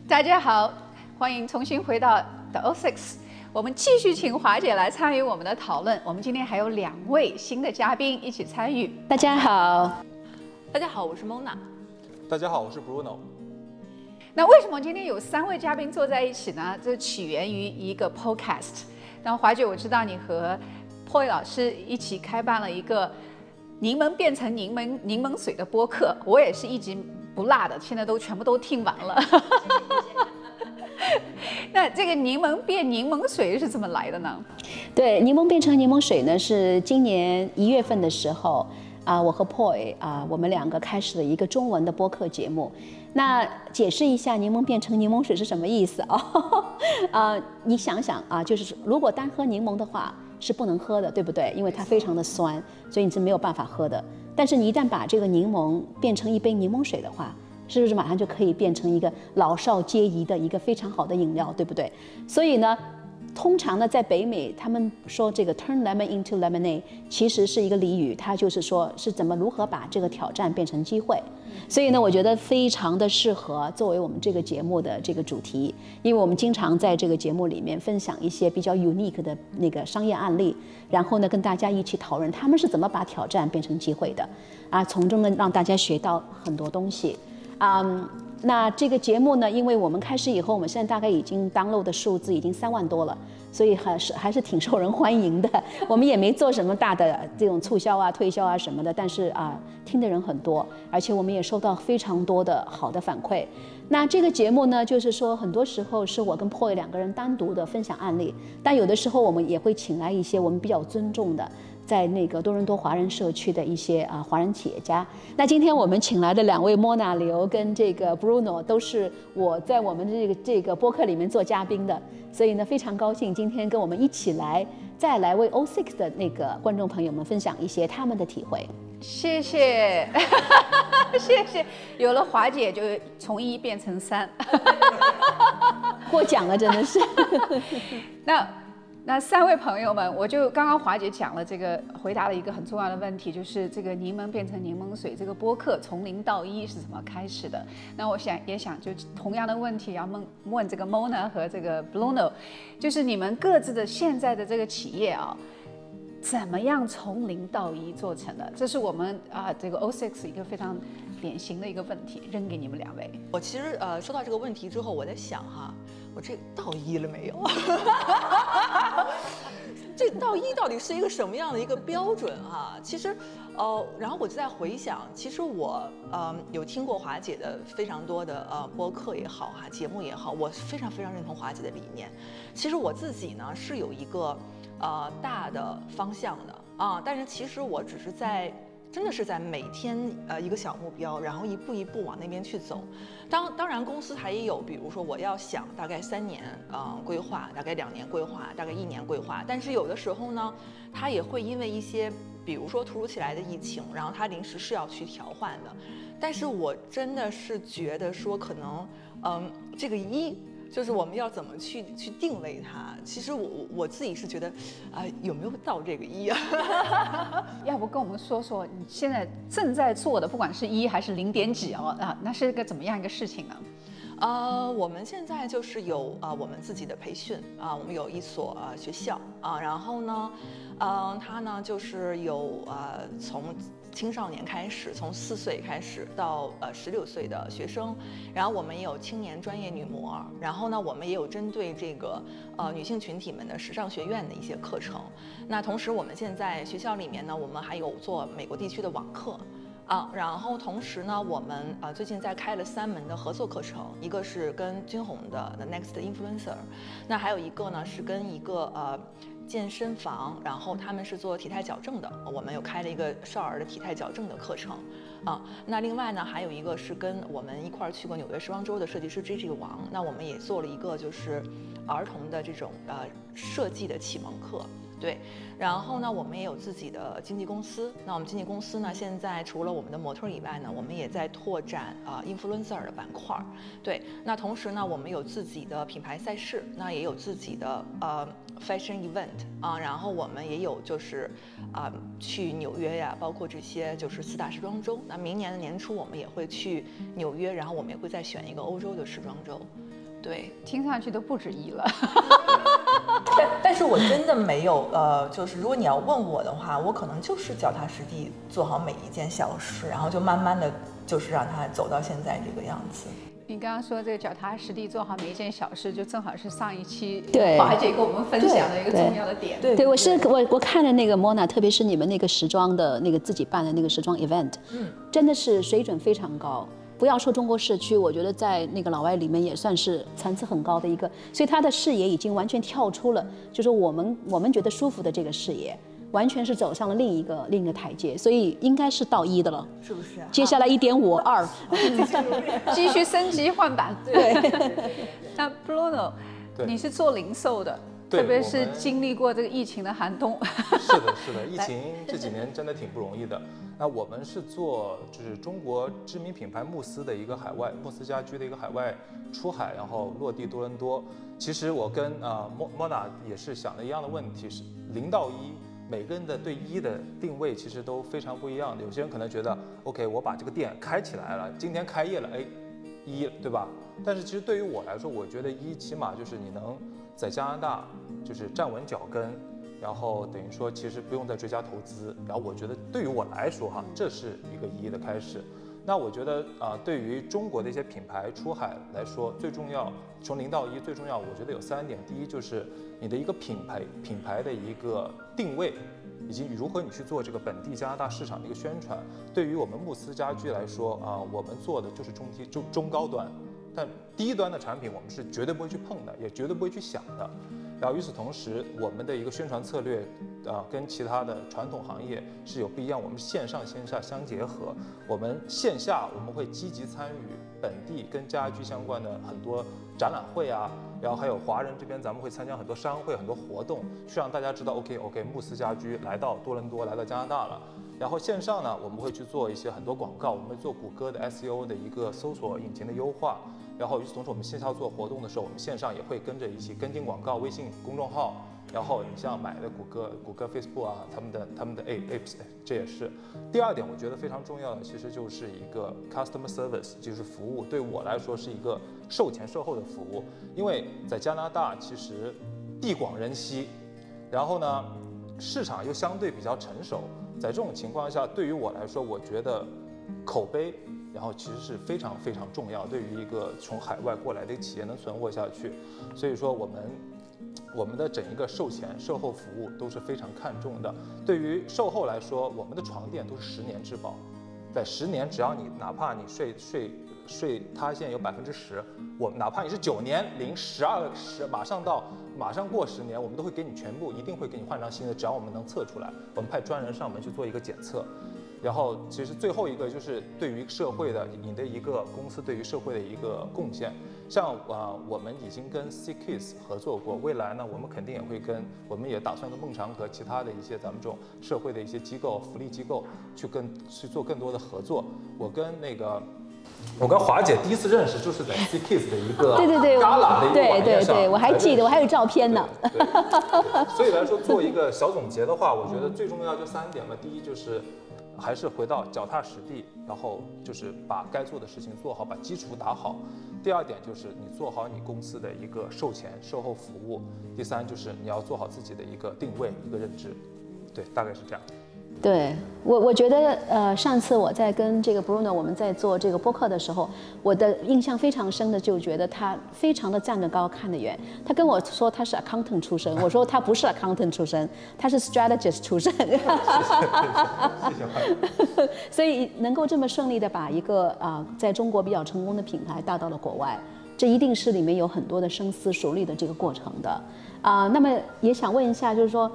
大家好，欢迎重新回到 The O6。我们继续请华姐来参与我们的讨论。我们今天还有2位新的嘉宾一起参与。大家好，大家好，我是 Mona。大家好，我是 Bruno。那为什么今天有3位嘉宾坐在一起呢？这起源于一个 podcast。那华姐，我知道你和 Poi 老师一起开办了一个柠檬变成柠檬水的播客，我也是一集不落的，现在全部都听完了。那这个柠檬变柠檬水是怎么来的呢？对，柠檬变成柠檬水呢，是今年1月份的时候我和 Poi 我们2个开始了一个中文的播客节目。那解释一下柠檬变成柠檬水是什么意思你想想就是如果单喝柠檬的话是不能喝的，对不对？因为它非常的酸，所以你是没有办法喝的。但是你一旦把这个柠檬变成一杯柠檬水的话，是不是马上就可以变成一个老少皆宜的一个非常好的饮料，对不对？所以呢，通常呢，在北美他们说这个 turn lemon into lemonade 其实是一个俚语，它就是说是如何把这个挑战变成机会。所以呢，我觉得非常的适合作为我们这个节目的这个主题，因为我们经常在这个节目里面分享一些比较 unique 的那个商业案例，然后呢跟大家一起讨论他们是怎么把挑战变成机会的从中呢让大家学到很多东西。那这个节目呢，因为我们开始以后，我们现在大概已经 download 的数字已经3万多了，所以还是挺受人欢迎的。我们也没做什么大的这种促销推销什么的，但是听的人很多，而且我们也收到非常多的好的反馈。那这个节目呢，就是说很多时候是我跟 Poi 2个人单独的分享案例，但有的时候我们也会请来一些我们比较尊重的在那个多伦多华人社区的一些华人企业家。那今天我们请来的2位 Mona 刘跟这个 Bruno 都是我在我们这个播客里面做嘉宾的，所以呢非常高兴今天跟我们一起再来为 O6 的那个观众朋友们分享一些他们的体会。谢谢，谢谢。有了华姐，就从1变成3，获奖了，真的是。那3位朋友们，我就刚刚华姐讲了这个，回答了一个很重要的问题，就是这个柠檬变成柠檬水这个播客从0到1是怎么开始的？那我也想就同样的问题要问这个 Mona 和这个 Bruno， 就是你们各自的现在的这个企业怎么样从0到1做成的？这是我们这个 O6 一个非常典型的一个问题，扔给你们2位。我其实说到这个问题之后，我在想我这到1了没有？这到1到底是一个什么样的一个标准其实然后我就在回想，其实我有听过华姐的非常多的播客也好节目也好，我非常非常认同华姐的理念。其实我自己呢是有一个大的方向的但是其实我只是真的是在每天一个小目标，然后一步一步往那边去走。当然公司它也有，比如说我要想大概3年规划，大概2年规划，大概1年规划。但是有的时候呢，它也会因为一些比如说突如其来的疫情，然后它临时是要去调换的。但是我真的是觉得说可能这个就是我们要怎么去定位它。其实我自己是觉得有没有到这个1要不跟我们说说你现在正在做的，不管是1还是0点几那是个怎么样一个事情呢？我们现在就是有我们自己的培训我们有一所学校然后呢它呢就是有从青少年开始，从4岁开始到16岁的学生，然后我们也有青年专业女模，然后呢我们也有针对这个女性群体们的时尚学院的一些课程。那同时我们现在学校里面呢，我们还有做美国地区的网课然后同时呢，我们最近在开了3门的合作课程，一个是跟君红的 The Next Influencer， 那还有一个呢是跟一个健身房，然后他们是做体态矫正的，我们有开了一个少儿的体态矫正的课程那另外呢还有一个是跟我们一块儿去过纽约时装周的设计师 Gigi 王，那我们也做了一个就是儿童的这种设计的启蒙课。对，然后呢，我们也有自己的经纪公司。那我们经纪公司呢，现在除了我们的模特以外呢，我们也在拓展influencer 的板块。对，那同时呢，我们有自己的品牌赛事，那也有自己的fashion event 然后我们也有就是去纽约呀，包括这些就是4大时装周。那明年的年初我们也会去纽约，然后我们也会再选一个欧洲的时装周。对，听上去都不止一了。但是我真的没有就是如果你要问我的话，我可能就是脚踏实地做好每一件小事，然后就慢慢的就是让它走到现在这个样子。你刚刚说这个脚踏实地做好每一件小事，就正好是上一期对华姐跟我们分享的一个重要的点。对，我看了那个 Mona， 特别是你们那个时装的那个自己办的那个时装 event，真的是水准非常高。不要说中国社区，我觉得在那个老外里面也算是层次很高的一个，所以他的视野已经完全跳出了，就是我们觉得舒服的这个视野。完全是走上了另一个台阶，所以应该是到1的了，是不是啊？接下来1.5、2，继续升级换版。对。那 Bruno， 你是做零售的，特别是经历过这个疫情的寒冬。是的，疫情这几年真的挺不容易的。那我们是做就是中国知名品牌慕斯的一个慕斯家居的一个海外出海，然后落地多伦多。其实我跟Mona 也是想的一样的问题，是0到1。每个人的对1的定位其实都非常不一样的。有些人可能觉得 ，OK， 我把这个店开起来了，今天开业了，哎，1，对吧？但是其实对于我来说，我觉得1起码就是你能在加拿大就是站稳脚跟，然后等于说其实不用再追加投资。然后我觉得对于我来说哈，这是一个1的开始。那我觉得对于中国的一些品牌出海来说，最重要从0到1最重要，我觉得有3点。第一就是你的一个品牌的一个定位，以及如何你去做这个本地加拿大市场的一个宣传。对于我们慕斯家居来说我们做的就是中高端，但低端的产品我们是绝对不会去碰的，也绝对不会去想的。然后与此同时，我们的一个宣传策略跟其他的传统行业是有不一样。我们线上线下相结合，我们线下我们会积极参与本地跟家居相关的很多展览会啊，然后还有华人这边咱们会参加很多商会、很多活动，去让大家知道 OK， 慕斯家居来到多伦多，来到加拿大了。然后线上呢，我们会去做一些很多广告，我们会做谷歌的 SEO 的一个搜索引擎的优化。然后与此同时，我们线下做活动的时候，我们线上也会跟着一起跟进广告，微信公众号。然后你像买的谷歌 Facebook 啊，他们的 apps， 这也是。第2点，我觉得非常重要的，其实就是一个 customer service， 就是服务。对我来说是一个售前售后的服务，因为在加拿大其实地广人稀，然后呢市场又相对比较成熟，在这种情况下，对于我来说，我觉得口碑。然后其实是非常非常重要，对于一个从海外过来的企业能存活下去，所以说我们的整一个售前售后服务都是非常看重的。对于售后来说，我们的床垫都是10年质保，在10年，只要你哪怕你睡塌陷有10%，我们哪怕你是9年0、12、10，马上过10年，我们都会给你全部，一定会给你换上新的，只要我们能测出来，我们派专人上门去做一个检测。然后其实最后一个就是对于社会的你的一个公司对于社会的一个贡献，像我们已经跟 CKISS 合作过，未来呢我们肯定也会我们也打算跟孟尝和其他的一些咱们这种社会的一些机构、福利机构去做更多的合作。我跟华姐第一次认识就是在 CKISS 的一个gala的一个晚宴上，对，我还记得，我还有照片呢。对，所以来说做一个小总结的话，我觉得最重要就3点吧。第一就是还是回到脚踏实地，然后就是把该做的事情做好，把基础打好。第2点就是你做好你公司的一个售前售后服务。第3就是你要做好自己的一个定位、一个认知。对，大概是这样。对，我觉得上次我在跟这个 Bruno 我们在做这个播客的时候，我的印象非常深的就觉得他非常的站得高看得远。他跟我说他是 accountant 出身，我说他不是 accountant 出身，他是 strategist 出身。谢谢。所以能够这么顺利的把一个在中国比较成功的品牌带到了国外，这一定是里面有很多的深思熟虑的这个过程的。那么也想问一下，就是说，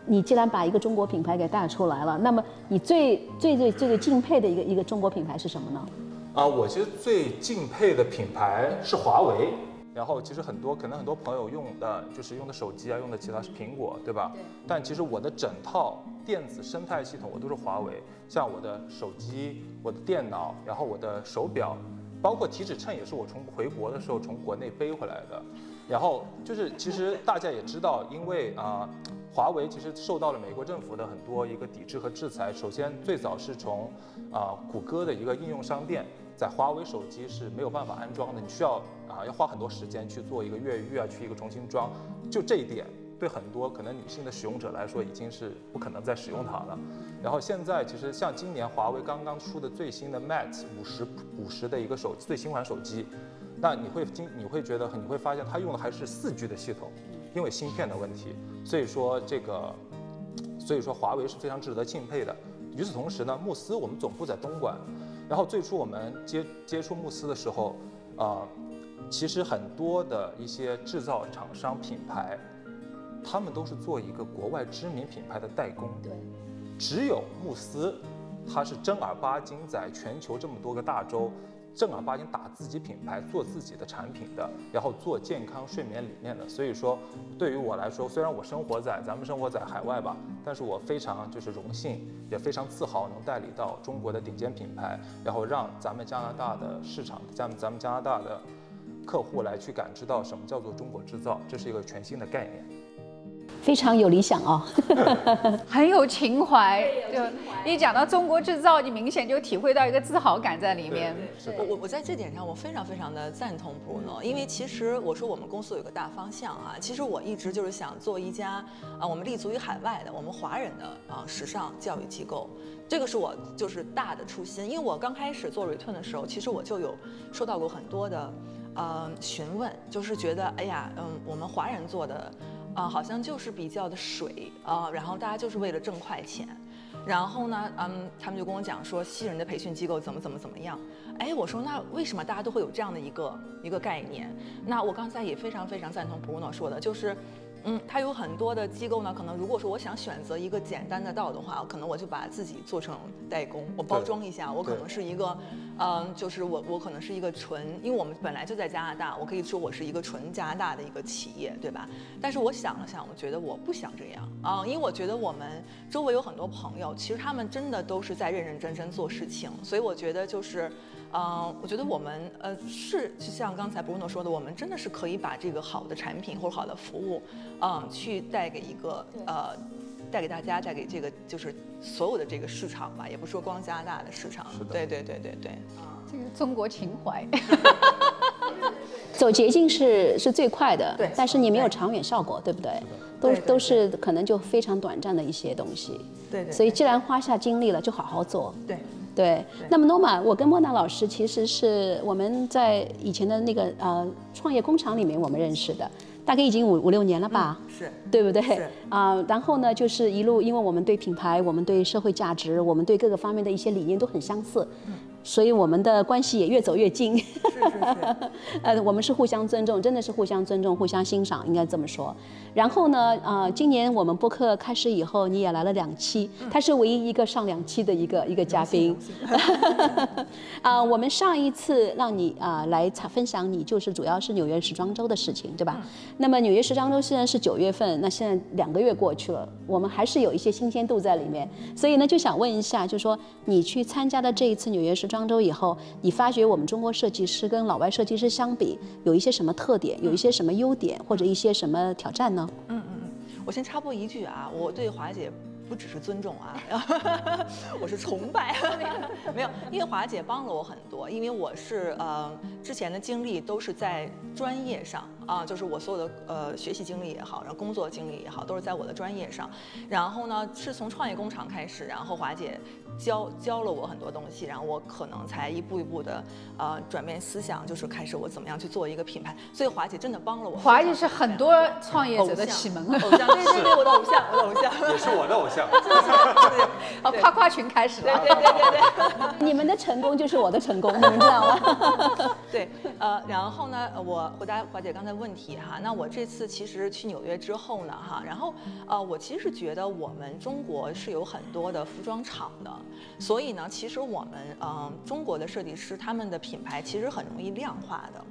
你既然把一个中国品牌给带出来了，那么你最敬佩的一个中国品牌是什么呢？我其实最敬佩的品牌是华为。然后其实可能很多朋友用的手机啊，用的其他是苹果，对吧？对。但其实我的整套电子生态系统我都是华为，像我的手机、我的电脑，然后我的手表，包括体脂秤也是我从回国的时候从国内背回来的。然后其实大家也知道，因为华为其实受到了美国政府的很多一个抵制和制裁。首先最早是从谷歌的一个应用商店，在华为手机是没有办法安装的，你需要要花很多时间去做一个越狱去一个重新装，就这一点对很多可能女性的使用者来说已经是不可能再使用它了。然后现在其实像今年华为刚刚出的最新的 Mate 50的一个手机，最新款手机，那你会觉得你会发现它用的还是4G 的系统，因为芯片的问题，所以说华为是非常值得敬佩的。与此同时呢，慕斯我们总部在东莞，然后最初我们接触慕斯的时候，其实很多的一些制造厂商品牌，他们都是做一个国外知名品牌的代工。对，只有慕斯，它是正儿八经在全球这么多个大洲，正儿八经打自己品牌、做自己的产品的，然后做健康睡眠理念的。所以说，对于我来说，虽然咱们生活在海外吧，但是我非常荣幸，也非常自豪能代理到中国的顶尖品牌，然后让咱们加拿大的市场，咱们加拿大的客户来去感知到什么叫做中国制造，这是一个全新的概念。非常有理想哦，很有情怀。就一讲到中国制造，你明显就体会到一个自豪感在里面。我在这点上我非常的赞同 Bruno， 因为其实我说我们公司有个大方向其实我一直就是想做一家我们立足于海外的我们华人的时尚教育机构，这个是我大的初心。因为我刚开始做 Return 的时候，其实我就有收到过很多的询问，就是觉得我们华人做的好像就是比较的水然后大家就是为了挣快钱。然后呢，他们就跟我讲说，西人的培训机构怎么样？我说那为什么大家都会有这样的一个概念？那我刚才也非常赞同 Bruno 说的，就是它有很多的机构呢，可能如果说我想选择一个简单的道的话，可能我就把自己做成代工，我包装一下，我可能是一个，我可能是一个因为我们本来就在加拿大，我可以说我是一个纯加拿大的一个企业，对吧？但是我想了想，我觉得我不想这样因为我觉得我们周围有很多朋友，其实他们真的都是在认真做事情，所以我觉得我觉得我们是像刚才 Bruno 说的，我们真的是可以把这个好的产品或者好的服务，去带给带给大家，带给这个所有的这个市场吧，也不说光加拿大的市场。对。这个中国情怀。走捷径是最快的，对，但是你没有长远效果，对不对？都是可能就非常短暂的一些东西。对。所以既然花下精力了，就好好做。对。那么 Norma， 我跟莫娜老师其实是我们在以前的那个创业工厂里面我们认识的，大概已经5、6年了吧？是，对不对？是然后呢，就是一路，因为我们对品牌，我们对社会价值，我们对各个方面的一些理念都很相似。所以我们的关系也越走越近。是。我们是互相尊重，真的是互相尊重、互相欣赏，应该这么说。然后呢，今年我们播客开始以后，你也来了2期，他是唯一一个上2期的一个嘉宾。我们上一次让你来分享，你就是主要是纽约时装周的事情，对吧？那么纽约时装周虽然是9月份，那现在2个月过去了，我们还是有一些新鲜度在里面。所以呢，就想问一下，就说你去参加的这一次纽约时装周以后，你发觉我们中国设计师跟老外设计师相比，有一些什么特点，有一些什么优点，或者一些什么挑战呢？我先插播一句我对华姐不只是尊重我是崇拜。没有，因为华姐帮了我很多，因为我是之前的经历都是在专业上就是我所有的学习经历也好，然后工作经历也好，都是在我的专业上。然后呢，是从创业工厂开始，然后华姐教了我很多东西，然后我可能才一步一步的转变思想，就是开始我怎么样去做一个品牌。所以华姐真的帮了我。华姐是很多创业者的启蒙，偶像，对，我的偶像，也是我的偶像。夸群开始了。对。你们的成功就是我的成功，你们知道吗？对，然后呢，我回答华姐刚才问题那我这次其实去纽约之后呢然后我其实觉得我们中国是有很多的服装厂的，所以呢，其实我们中国的设计师他们的品牌其实很容易量化的。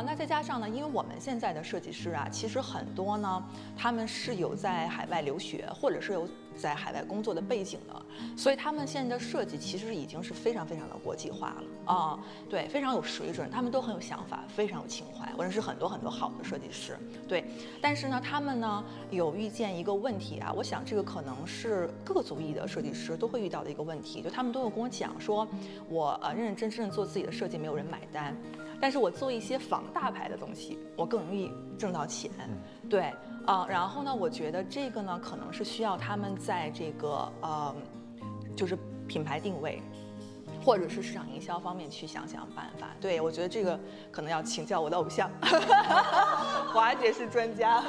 那再加上呢，因为我们现在的设计师其实很多呢，他们是有在海外留学，或者是有在海外工作的背景的，所以他们现在的设计其实已经是非常非常的国际化了啊，对，非常有水准，他们都很有想法，非常有情怀。我认识很多很多好的设计师，对，但是呢，他们呢有遇见一个问题啊，我想这个可能是各个族裔的设计师都会遇到的一个问题，就他们都有跟我讲说，我认认真真的做自己的设计，没有人买单。但是我做一些仿大牌的东西，我更容易挣到钱，对，然后呢，我觉得这个呢，可能是需要他们在这个就是品牌定位，或者是市场营销方面去想想办法。对，我觉得这个可能要请教我的偶像，华姐是专家。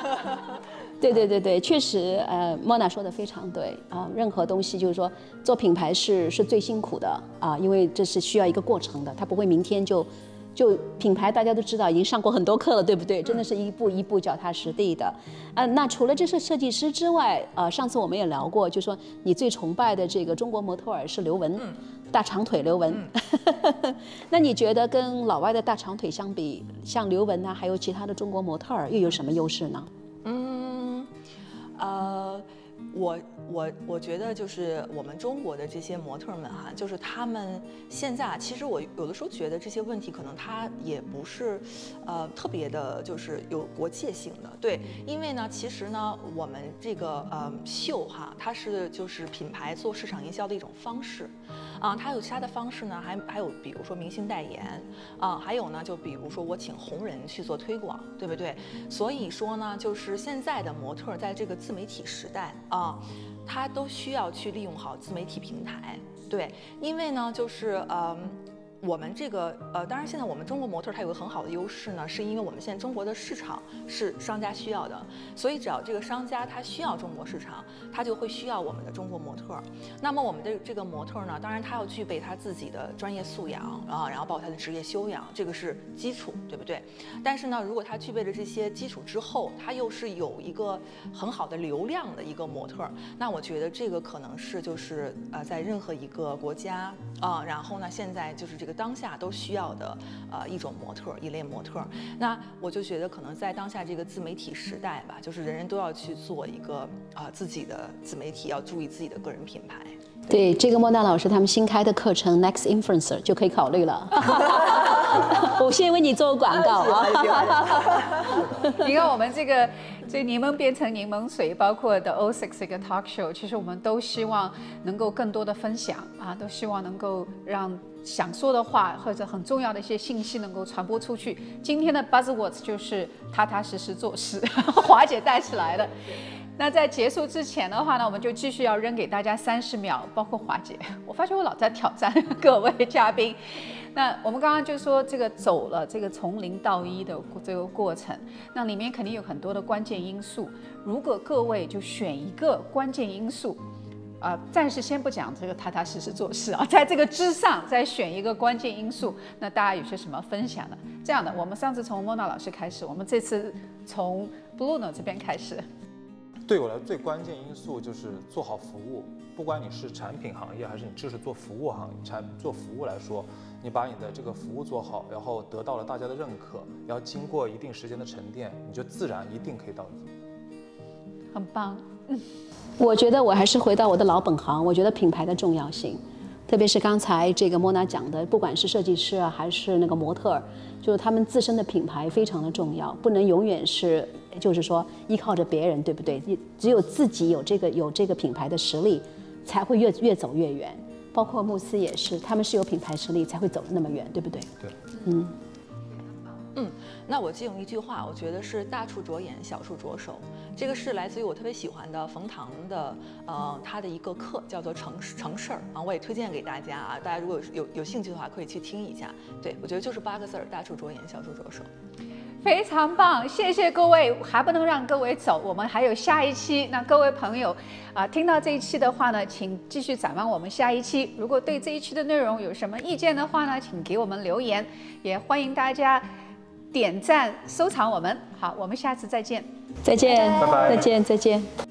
对，确实，莫娜说的非常对啊。任何东西就是说，做品牌是最辛苦的啊，因为这是需要一个过程的，它不会明天就品牌大家都知道，已经上过很多课了，对不对？真的是一步一步脚踏实地的。那除了这些设计师之外，上次我们也聊过，就说你最崇拜的这个中国模特儿是刘雯，大长腿刘雯。那你觉得跟老外的大长腿相比，像刘雯啊，还有其他的中国模特儿又有什么优势呢？我觉得就是我们中国的这些模特们哈，就是他们现在其实我有的时候觉得这些问题可能它也不是特别的，就是有国界性的，对，因为呢，其实呢，我们这个秀哈，它是就是品牌做市场营销的一种方式，它有其他的方式呢，还有比如说明星代言还有呢，就比如说我请红人去做推广，对不对？所以说呢，就是现在的模特在这个自媒体时代他都需要去利用好自媒体平台，对，因为呢，就是我们这个当然现在我们中国模特它有个很好的优势呢，是因为我们现在中国的市场是商家需要的，所以只要这个商家他需要中国市场，他就会需要我们的中国模特。那么我们的这个模特呢，当然他要具备他自己的专业素养然后包括他的职业修养，这个是基础，对不对？但是呢，如果他具备了这些基础之后，他又是有一个很好的流量的一个模特，那我觉得这个可能是就是在任何一个国家然后呢，现在就是这个当下都需要的一种模特，一类模特。那我就觉得可能在当下这个自媒体时代吧，就是人人都要去做一个自己的自媒体，要注意自己的个人品牌。对，这个莫娜老师他们新开的课程 Next Influencer 就可以考虑了。我先为你做广告啊！你看我们这柠檬变成柠檬水，包括的 O6 这个 Talk Show， 其实我们都希望能够更多的分享都希望能够让想说的话或者很重要的一些信息能够传播出去。今天的 Buzzwords 就是踏踏实实做事，华姐带起来的。那在结束之前的话呢，我们就继续要扔给大家30秒，包括华姐。我发觉我老在挑战各位嘉宾。那我们刚刚就说这个走了这个从0到1的这个过程，那里面肯定有很多的关键因素。如果各位就选一个关键因素，暂时先不讲这个踏踏实实做事在这个之上再选一个关键因素，那大家有些什么分享呢？这样的，我们上次从莫娜老师开始，我们这次从 Bruno 这边开始。对我来说，最关键因素就是做好服务。不管你是产品行业，还是你就是做服务行业，做服务来说，你把你的这个服务做好，然后得到了大家的认可，然后经过一定时间的沉淀，你就自然一定可以到1。很棒。我觉得我还是回到我的老本行，我觉得品牌的重要性。特别是刚才这个莫娜讲的，不管是设计师还是那个模特，就是他们自身的品牌非常的重要，不能永远是就是说依靠着别人，对不对？只有自己有这个品牌的实力，才会越走越远。包括慕斯也是，他们是有品牌实力才会走得那么远，对不对？对。那我借用一句话，我觉得是大处着眼，小处着手。这个是来自于我特别喜欢的冯唐的，他的一个课叫做成事儿我也推荐给大家大家如果有兴趣的话，可以去听一下。对，我觉得就是8个字儿：大处着眼，小处着手。非常棒，谢谢各位，还不能让各位走，我们还有下一期。那各位朋友听到这一期的话呢，请继续展望我们下一期。如果对这一期的内容有什么意见的话呢，请给我们留言，也欢迎大家点赞收藏我们。好，我们下次再见。再见，拜拜，再见。